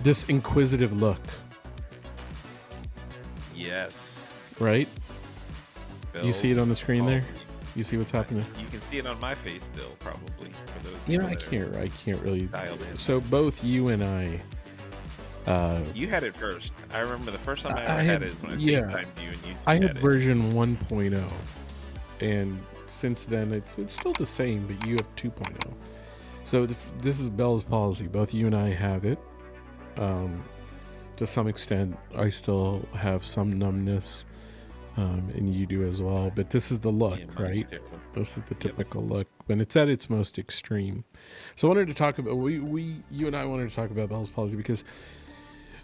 This inquisitive look, Yes. right? You see it Bells on the screen there? Palsy. You see what's happening? You can see it on my face still, probably. For those You know, people that I can't really. dialed in. So both you and I, You had it first. I remember the first time I ever I had had, it is when I yeah, FaceTimed you and you I had had it. version 1.0, and since then it's still the same, but you have 2.0. So this is Bell's palsy. Both you and I have it. To some extent, I still have some numbness, and you do as well. But this is the look, Yeah, mine's right? terrible. This is the Yep. typical look when it's at its most extreme. So I wanted to talk about you and I wanted to talk about Bell's palsy because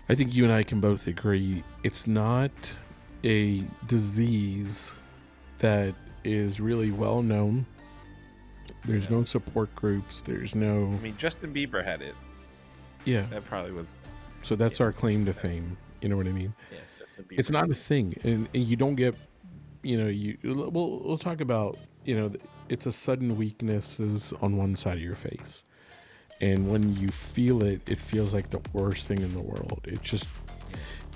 I think you and I can both agree it's not a disease that is really well known. There's no support groups. There's no. I mean, Justin Bieber had it. Yeah. That probably was. So that's our claim to fame. You know what I mean? Yeah, Justin Bieber. It's not a thing, and you don't get. We'll talk about. It's a sudden weaknesses on one side of your face, and when you feel it, it feels like the worst thing in the world. It just.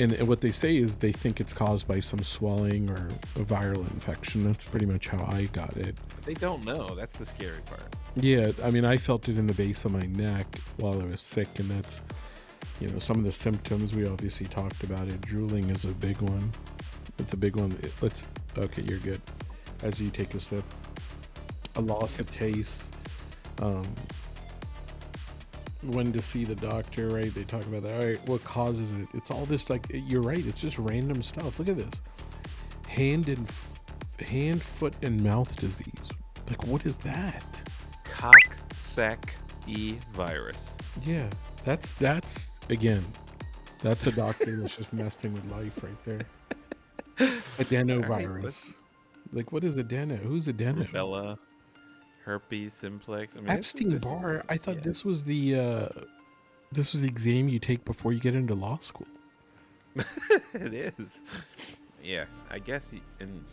And what they say is they think it's caused by some swelling or a viral infection. That's pretty much how I got it. They don't know. That's the scary part. Yeah, I mean, I felt it in the base of my neck while I was sick, and that's, some of the symptoms. We obviously talked about it. Drooling is a big one. It's a big one. Okay, you're good. As you take a sip, a loss of taste. When to see the doctor, right? They talk about that. All right, what causes it? It's all this, like, you're right. It's just random stuff. Look at this. Hand, foot, and mouth disease. Like, what is that? Coxsackie virus. Yeah, that's again, that's a doctor that's just messing with life right there. Adenovirus. Like, what is adeno? Who's adeno? Rubella, herpes simplex. I mean, Epstein-Barr. I thought this was the exam you take before you get into law school. It is. Yeah, I guess. And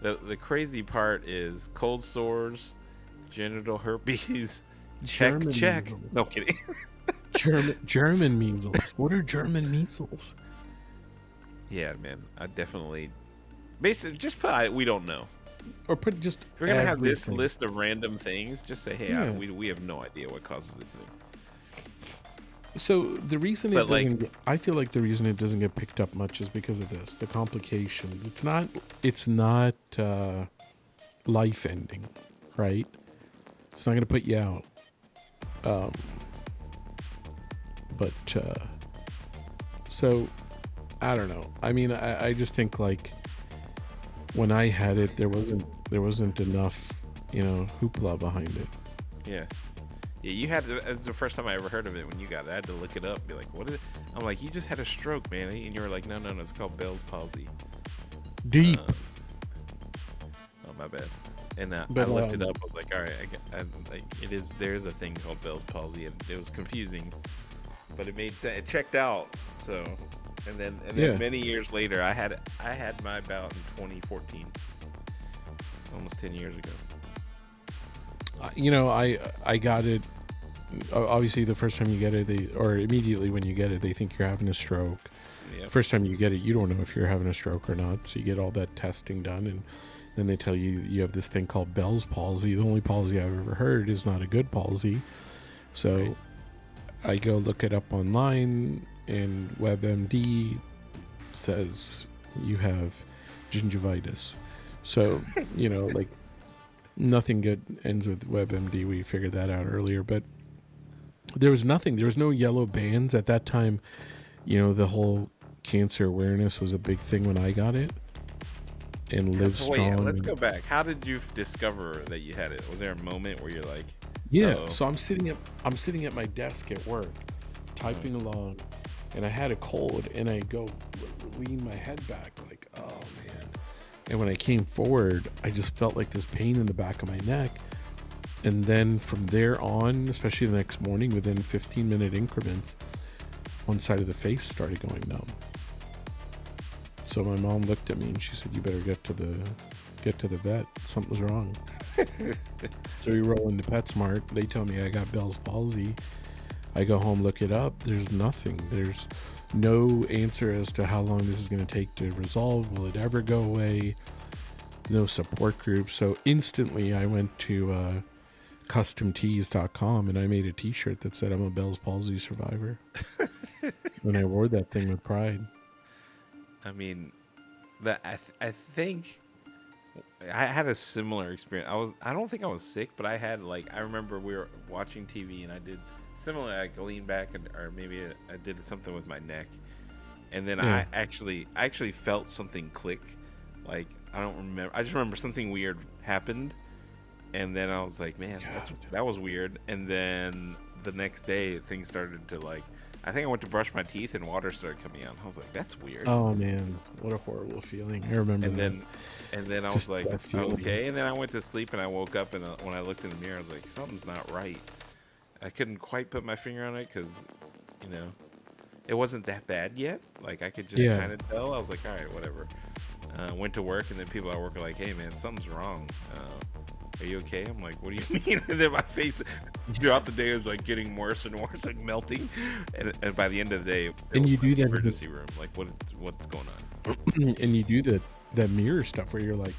the crazy part is cold sores, genital herpes. Check. Measles. No kidding. German measles. What are German measles? Yeah, man. I definitely. Basically, just put we don't know. Or put just. If we're gonna have this everything. list of random things. Just say, hey, Yeah. we have no idea what causes this thing. So the reason But, I feel like the reason it doesn't get picked up much is because of this, the complications. It's not life ending, right? It's not going to put you out. So I don't know. I mean, I just think, like, when I had it, there wasn't enough, hoopla behind it. Yeah. Yeah, you had to, it's the first time I ever heard of it when you got it. I had to look it up, be like, what is it? I'm like, you just had a stroke, man. And you were like, no, it's called Bells Palsy. Deep. Oh, my bad. And I But, looked it up. I was like, all right, there is a thing called Bells Palsy. And it was confusing, but it made sense. It checked out. So, and then Yeah. many years later, I had my bout in 2014, almost 10 years ago. I got it. Obviously, the first time you get it, or immediately when you get it, they think you're having a stroke. Yep. First time you get it, you don't know if you're having a stroke or not. So you get all that testing done, and then they tell you you have this thing called Bell's palsy. The only palsy I've ever heard is not a good palsy. So I go look it up online, and WebMD says you have gingivitis. So, like, nothing good ends with WebMD. We figured that out earlier, but there was nothing. There was no yellow bands at that time. The whole cancer awareness was a big thing when I got it. And Live Strong. Let's go back. How did you discover that you had it? Was there a moment where you're like, yeah? uh-oh. So I'm sitting at my desk at work, typing along, and I had a cold, and I go lean my head back, like, oh man. And when I came forward, I just felt like this pain in the back of my neck. And then from there on, especially the next morning, within 15-minute increments, one side of the face started going numb. So my mom looked at me and she said, "You better get to the vet. Something's wrong." So we roll into PetSmart. They tell me I got Bell's palsy. I go home, look it up. There's nothing. There's no answer as to how long this is going to take to resolve. Will it ever go away? No support group. So instantly I went to customtees.com and I made a t-shirt that said I'm a Bell's palsy survivor. And I wore that thing with pride. I mean, I think I had a similar experience. I don't think I was sick, but I had like I remember we were watching TV and I did similar. I leaned back or maybe I did something with my neck, and then Yeah. I actually felt something click. Like I don't remember. I just remember something weird happened, and then I was like, man, that was weird. And then the next day things started to like. I think I went to brush my teeth and water started coming out. I was like, that's weird. Oh man, what a horrible feeling. I remember And that. then I was Just like, that feeling. okay. And then I went to sleep and I woke up and when I looked in the mirror, I was like, something's not right. I couldn't quite put my finger on it because, you know, it wasn't that bad yet. Like I could just Yeah. kind of tell. I was like, all right, whatever. Went to work and then people at work are like, hey man, something's wrong. Are you okay? I'm like, what do you mean? And then my face throughout the day is like getting worse and worse, like melting. And by the end of the day, And you do that emergency room. Like, what's going on? and you do that mirror stuff where you're like,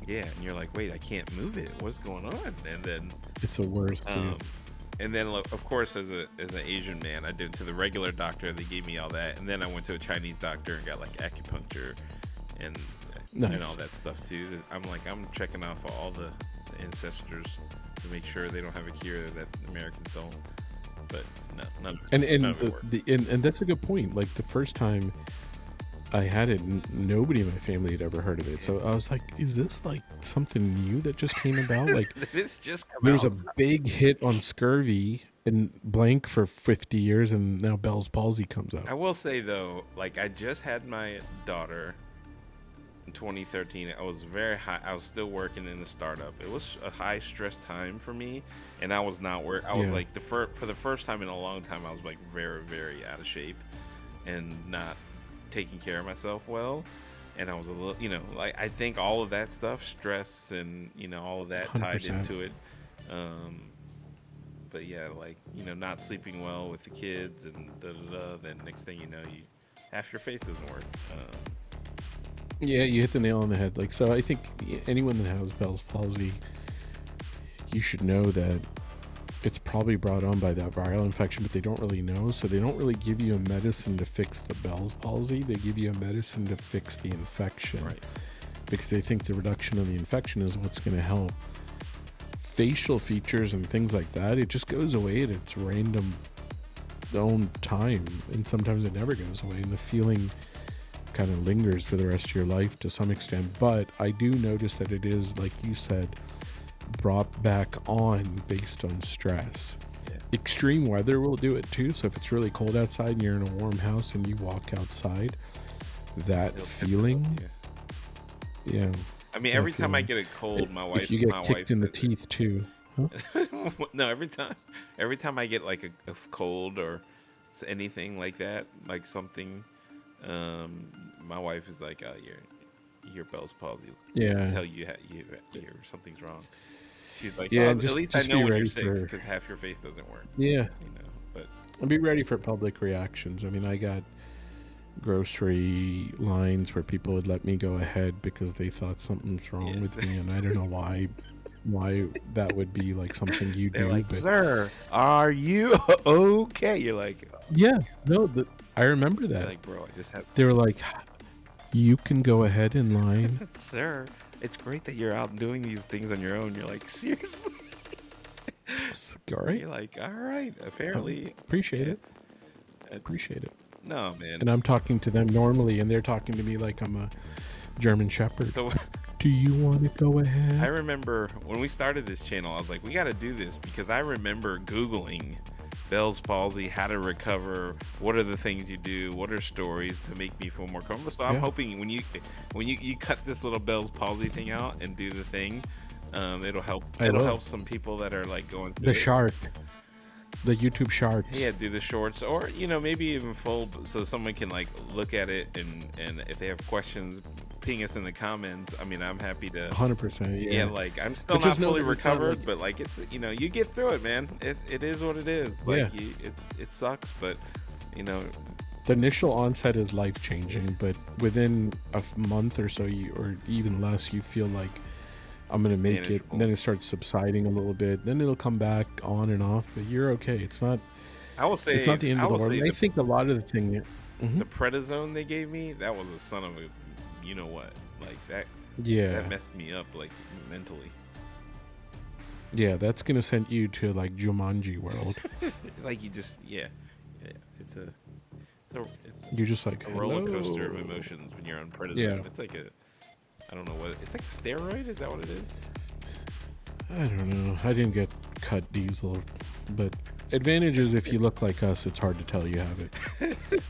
Yeah, and you're like, wait, I can't move it. What's going on? And then, it's the worst. Dude. and then of course, as an Asian man, I did to the regular doctor. They gave me all that, and then I went to a Chinese doctor and got like acupuncture and Nice. all that stuff too. I'm checking off all the ancestors to make sure they don't have a cure that Americans don't. But no, none of it worked. And that's a good point. Like the first time I had it, nobody in my family had ever heard of it. So I was like, is this like something new that just came about? Like This just come there was a out. big hit on scurvy and blank for 50 years, and now Bell's palsy comes I out. will say though, like I just had my daughter in 2013. I was very high. I was still working in a startup. It was a high stress time for me, and I was not work. I was Yeah. like for the first time in a long time, I was like very very out of shape, and not taking care of myself well. And I was a little, like I think all of that stuff, stress and all of that tied 100%. into it. But yeah, like not sleeping well with the kids and da da da. Then next thing you know, half your face doesn't work. Yeah, you hit the nail on the head. Like, so I think anyone that has Bell's palsy, you should know that it's probably brought on by that viral infection, but they don't really know. So they don't really give you a medicine to fix the Bell's palsy. They give you a medicine to fix the infection. Right. Because they think the reduction of the infection is what's going to help. Facial features and things like that, it just goes away at its random own time. And sometimes it never goes away. And the feeling kind of lingers for the rest of your life to some extent. But I do notice that it is, like you said, brought back on based on stress. Yeah. Extreme weather will do it too. So if it's really cold outside and you're in a warm house and you walk outside, that It'll feeling, yeah. I mean, every time I get a cold, my wife. If you get my kicked wife in the says it. teeth too. Huh? No, every time I get like a cold or anything like that, like something, my wife is like, "Oh, you're Bell's palsy. Yeah. Tell you something's wrong." She's like, Yeah, "Oh, just- at least just I know be when you're ready sick for- because half your face doesn't work." Yeah. But And be ready for public reactions. I mean, I got grocery lines where people would let me go ahead because they thought something's wrong Yes. with me, and I don't know why that would be like something you they're do. like, but "Sir, are you okay?" You're like, yeah, no, I remember you're that. like, "Bro, I just have." They were like, you can go ahead in line. Sir, it's great that you're out doing these things on your own. You're like, seriously? All right. You're like, all right, apparently. Appreciate it. It's- Appreciate it. No, man. And I'm talking to them normally, and they're talking to me like I'm a German Shepherd. So Do you want to go I ahead? remember when we started this channel, I was like, we got to do this because I remember Googling Bell's palsy, how to recover, what are the things you do, what are stories to make me feel more comfortable. So I'm Yeah. hoping when you cut this little Bell's palsy thing out and do the thing, it'll help. I will. Help some people that are like going through The it. shark. the YouTube Shorts. Yeah, do the shorts, or maybe even full, so someone can like look at it, and if they have questions, ping us in the comments. I mean, I'm happy to. 100%. Yeah, Yeah. like I'm still But not just know fully that it's not recovered, like, but like it's you get through it, man. It is what it is. yeah. Like it sucks, but you know The initial onset is life changing, but within a month or so, or even less, you feel like I'm gonna it's make it. And manageable. then it starts subsiding a little bit. Then it'll come back on and off, but you're okay. It's not. I will It's say not the end I of the will world. say And I the think a lot of the thing. the prednisone they gave me, that was a son of a, you know what, like that Yeah, messed me up like mentally. yeah, that's gonna send you to like Jumanji world. Like you just yeah, it's You're just like, a roller coaster of hello. emotions when you're on Yeah, prednisone. It's like I don't know what it's like, a steroid. Is that what it is? I don't know. I didn't get cut diesel, but advantage is if you look like us, it's hard to tell you have it.